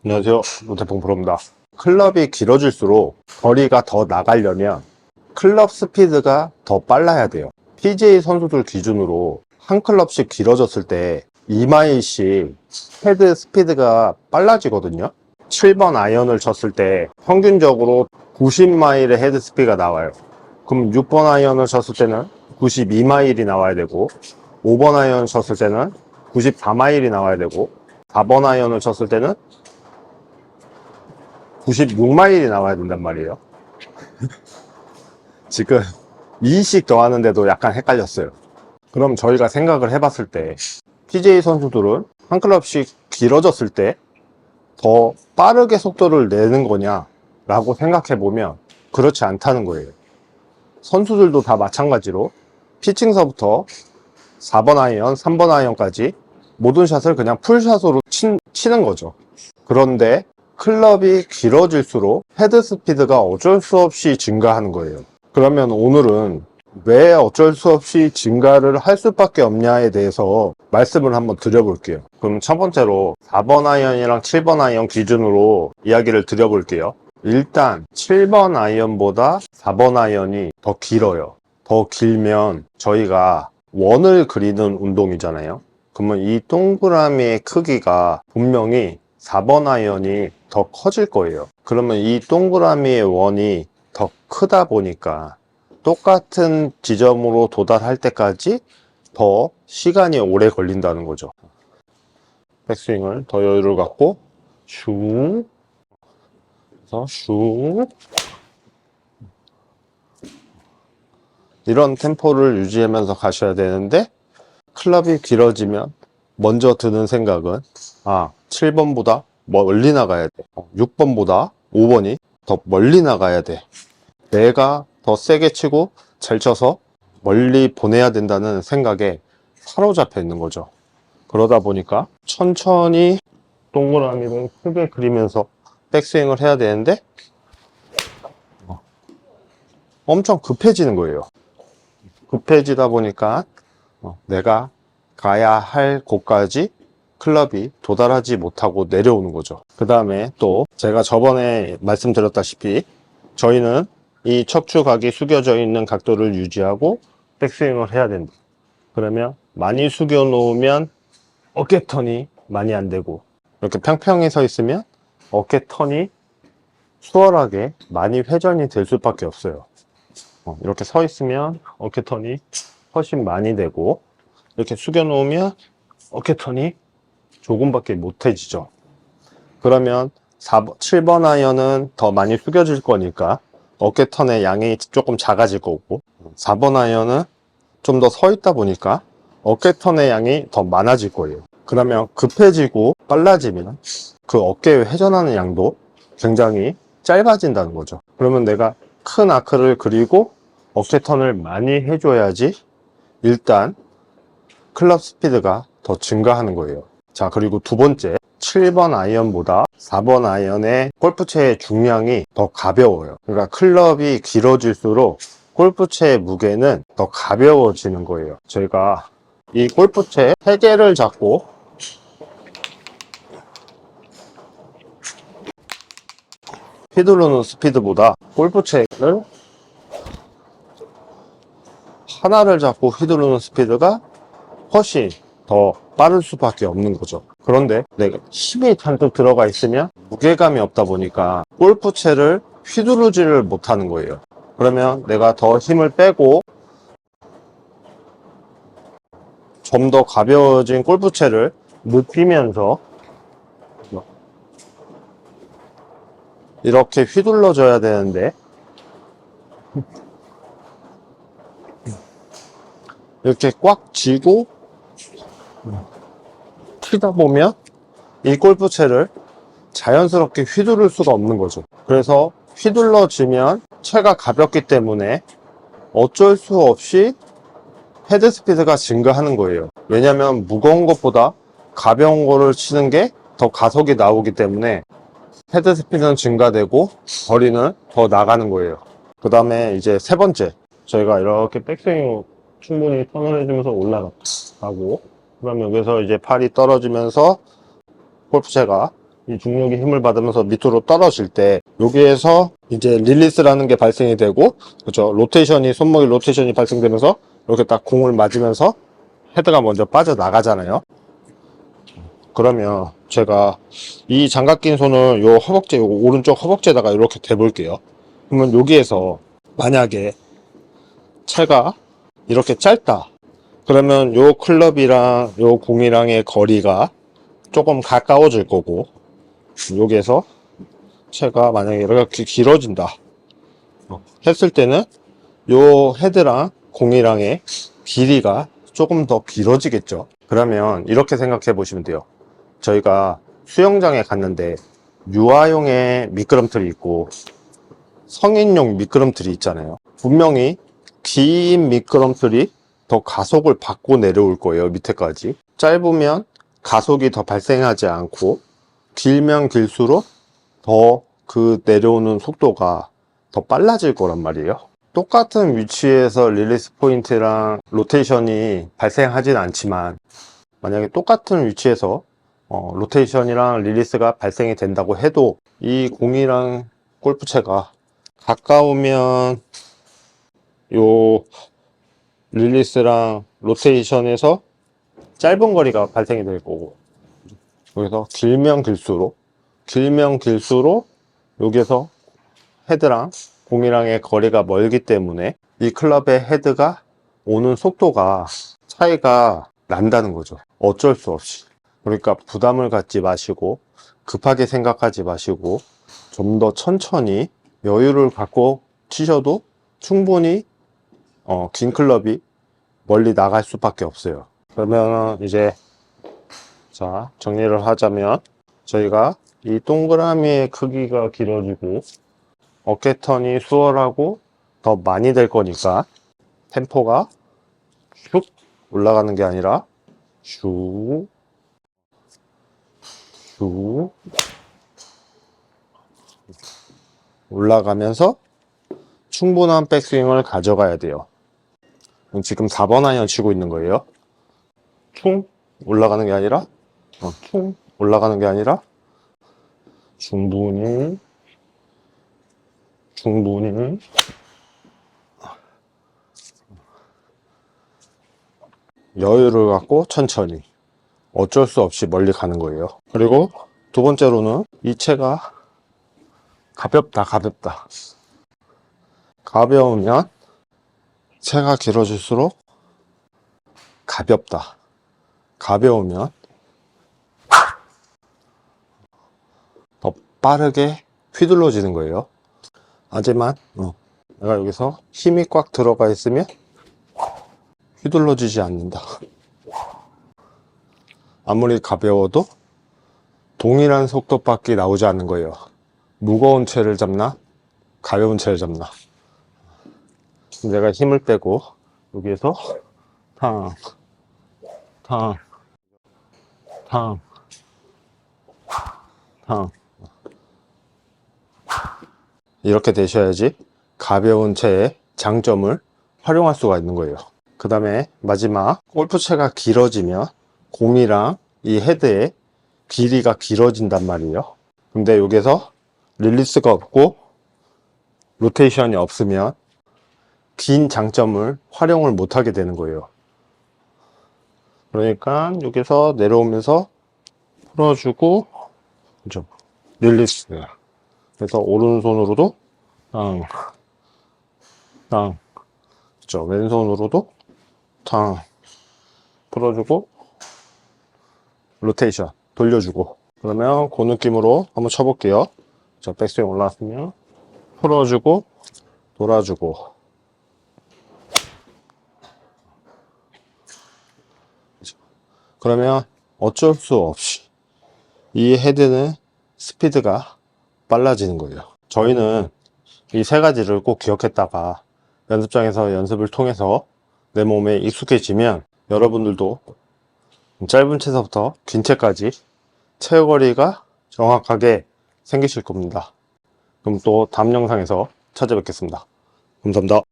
안녕하세요, 노태풍 프로입니다. 클럽이 길어질수록 거리가 더 나가려면 클럽 스피드가 더 빨라야 돼요. PGA 선수들 기준으로 한 클럽씩 길어졌을 때 2마일씩 헤드 스피드가 빨라지거든요. 7번 아이언을 쳤을 때 평균적으로 90마일의 헤드 스피드가 나와요. 그럼 6번 아이언을 쳤을 때는 92마일이 나와야 되고, 5번 아이언을 쳤을 때는 94마일이 나와야 되고, 4번 아이언을 쳤을 때는 96마일이 나와야 된단 말이에요. 지금 2씩 더하는데도 약간 헷갈렸어요. 그럼 저희가 생각을 해봤을 때 PGA 선수들은 한 클럽씩 길어졌을 때 더 빠르게 속도를 내는 거냐 라고 생각해보면 그렇지 않다는 거예요. 선수들도 다 마찬가지로 피칭서부터 4번 아이언, 3번 아이언까지 모든 샷을 그냥 풀샷으로 치는 거죠. 그런데 클럽이 길어질수록 헤드 스피드가 어쩔 수 없이 증가하는 거예요. 그러면 오늘은 왜 어쩔 수 없이 증가를 할 수밖에 없냐에 대해서 말씀을 한번 드려볼게요. 그럼 첫 번째로 4번 아이언이랑 7번 아이언 기준으로 이야기를 드려볼게요. 일단 7번 아이언보다 4번 아이언이 더 길어요. 더 길면 저희가 원을 그리는 운동이잖아요. 그러면 이 동그라미의 크기가 분명히 4번 아이언이 더 커질 거예요. 그러면 이 동그라미의 원이 더 크다 보니까 똑같은 지점으로 도달할 때까지 더 시간이 오래 걸린다는 거죠. 백스윙을 더 여유를 갖고 슝, 그래서 슝, 이런 템포를 유지하면서 가셔야 되는데, 클럽이 길어지면 먼저 드는 생각은 7번보다 멀리 나가야 돼. 6번보다 5번이 더 멀리 나가야 돼. 내가 더 세게 치고 잘 쳐서 멀리 보내야 된다는 생각에 사로잡혀 있는 거죠. 그러다 보니까 천천히 동그라미를 크게 그리면서 백스윙을 해야 되는데 엄청 급해지는 거예요. 급해지다 보니까 내가 가야 할 곳까지 클럽이 도달하지 못하고 내려오는 거죠. 그 다음에 또 제가 저번에 말씀드렸다시피 저희는 이 척추각이 숙여져 있는 각도를 유지하고 백스윙을 해야 된다. 그러면 많이 숙여 놓으면 어깨 턴이 많이 안 되고, 이렇게 평평히 서 있으면 어깨 턴이 수월하게 많이 회전이 될 수밖에 없어요. 이렇게 서 있으면 어깨 턴이 훨씬 많이 되고, 이렇게 숙여 놓으면 어깨 턴이 조금밖에 못해지죠. 그러면 7번 아이언은 더 많이 숙여질 거니까 어깨 턴의 양이 조금 작아질 거고, 4번 아이언은 좀 더 서 있다 보니까 어깨 턴의 양이 더 많아질 거예요. 그러면 급해지고 빨라지면 그 어깨 회전하는 양도 굉장히 짧아진다는 거죠. 그러면 내가 큰 아크를 그리고 어깨 턴을 많이 해줘야지 일단 클럽 스피드가 더 증가하는 거예요. 자, 그리고 두 번째, 7번 아이언보다 4번 아이언의 골프채의 중량이 더 가벼워요. 그러니까 클럽이 길어질수록 골프채의 무게는 더 가벼워지는 거예요. 저희가 이 골프채 3개를 잡고 휘두르는 스피드보다 골프채를 하나를 잡고 휘두르는 스피드가 훨씬 더 빠를 수밖에 없는 거죠. 그런데 내가 힘이 잔뜩 들어가 있으면 무게감이 없다 보니까 골프채를 휘두르지를 못하는 거예요. 그러면 내가 더 힘을 빼고 좀 더 가벼워진 골프채를 느끼면서 이렇게 휘둘러 줘야 되는데, 이렇게 꽉 쥐고 치다 보면 이 골프채를 자연스럽게 휘두를 수가 없는 거죠. 그래서 휘둘러지면 채가 가볍기 때문에 어쩔 수 없이 헤드 스피드가 증가하는 거예요. 왜냐면 무거운 것보다 가벼운 거를 치는 게 더 가속이 나오기 때문에 헤드 스피드는 증가되고 거리는 더 나가는 거예요. 그 다음에 이제 세 번째, 저희가 이렇게 백스윙 충분히 턴을 해주면서 올라가고, 그러면 여기서 이제 팔이 떨어지면서 골프채가 이 중력의 힘을 받으면서 밑으로 떨어질 때 여기에서 이제 릴리스라는 게 발생이 되고, 그렇죠? 로테이션이, 손목의 로테이션이 발생되면서 이렇게 딱 공을 맞으면서 헤드가 먼저 빠져나가잖아요. 그러면 제가 이 장갑 낀 손을 요 허벅지, 요 오른쪽 허벅지에다가 이렇게 대볼게요. 그러면 여기에서 만약에 채가 이렇게 짧다. 그러면 요 클럽이랑 요 공이랑의 거리가 조금 가까워질 거고, 여기에서 채가 만약에 이렇게 길어진다 했을 때는 요 헤드랑 공이랑의 길이가 조금 더 길어지겠죠. 그러면 이렇게 생각해 보시면 돼요. 저희가 수영장에 갔는데 유아용의 미끄럼틀이 있고 성인용 미끄럼틀이 있잖아요. 분명히 긴 미끄럼틀이 더 가속을 받고 내려올 거예요. 밑에까지. 짧으면 가속이 더 발생하지 않고, 길면 길수록 더 그 내려오는 속도가 더 빨라질 거란 말이에요. 똑같은 위치에서 릴리스 포인트랑 로테이션이 발생하진 않지만, 만약에 똑같은 위치에서 로테이션이랑 릴리스가 발생이 된다고 해도 이 공이랑 골프채가 가까우면 요 릴리스랑 로테이션에서 짧은 거리가 발생이 될 거고, 여기서 길면 길수록 여기에서 헤드랑 공이랑의 거리가 멀기 때문에 이 클럽의 헤드가 오는 속도가 차이가 난다는 거죠. 어쩔 수 없이. 그러니까 부담을 갖지 마시고 급하게 생각하지 마시고 좀 더 천천히 여유를 갖고 치셔도 충분히 긴 클럽이 멀리 나갈 수밖에 없어요. 그러면 이제 자 정리를 하자면, 저희가 이 동그라미의 크기가 길어지고 어깨턴이 수월하고 더 많이 될 거니까 템포가 슉 올라가는 게 아니라 슉 쭉 올라가면서 충분한 백스윙을 가져가야 돼요. 지금 4번 아이언 치고 있는 거예요. 충 올라가는 게 아니라 충 올라가는 게 아니라 충분히 여유를 갖고 천천히, 어쩔 수 없이 멀리 가는 거예요. 그리고 두 번째로는 이 채가 가볍다. 가벼우면 채가 길어질수록 가볍다. 가벼우면 더 빠르게 휘둘러지는 거예요. 하지만 내가 여기서 힘이 꽉 들어가 있으면 휘둘러지지 않는다. 아무리 가벼워도 동일한 속도밖에 나오지 않는 거예요. 무거운 채를 잡나 가벼운 채를 잡나. 내가 힘을 빼고 여기에서 탕 이렇게 되셔야지 가벼운 채의 장점을 활용할 수가 있는 거예요. 그 다음에 마지막, 골프채가 길어지면 공이랑 이 헤드의 길이가 길어진단 말이에요. 근데 여기서 릴리스가 없고 로테이션이 없으면 긴 장점을 활용을 못하게 되는 거예요. 그러니까 여기서 내려오면서 풀어주고, 그죠? 릴리스. 그래서 오른손으로도 땅, 그죠? 왼손으로도 탕 풀어주고 로테이션 돌려주고. 그러면 그 느낌으로 한번 쳐볼게요. 자, 백스윙 올라왔으면 풀어주고 돌아주고. 그러면 어쩔 수 없이 이 헤드는 스피드가 빨라지는 거예요. 저희는 이 세 가지를 꼭 기억했다가 연습장에서 연습을 통해서 내 몸에 익숙해지면 여러분들도 짧은 채서부터 긴 채까지 채거리가 정확하게 생기실 겁니다. 그럼 또 다음 영상에서 찾아뵙겠습니다. 감사합니다.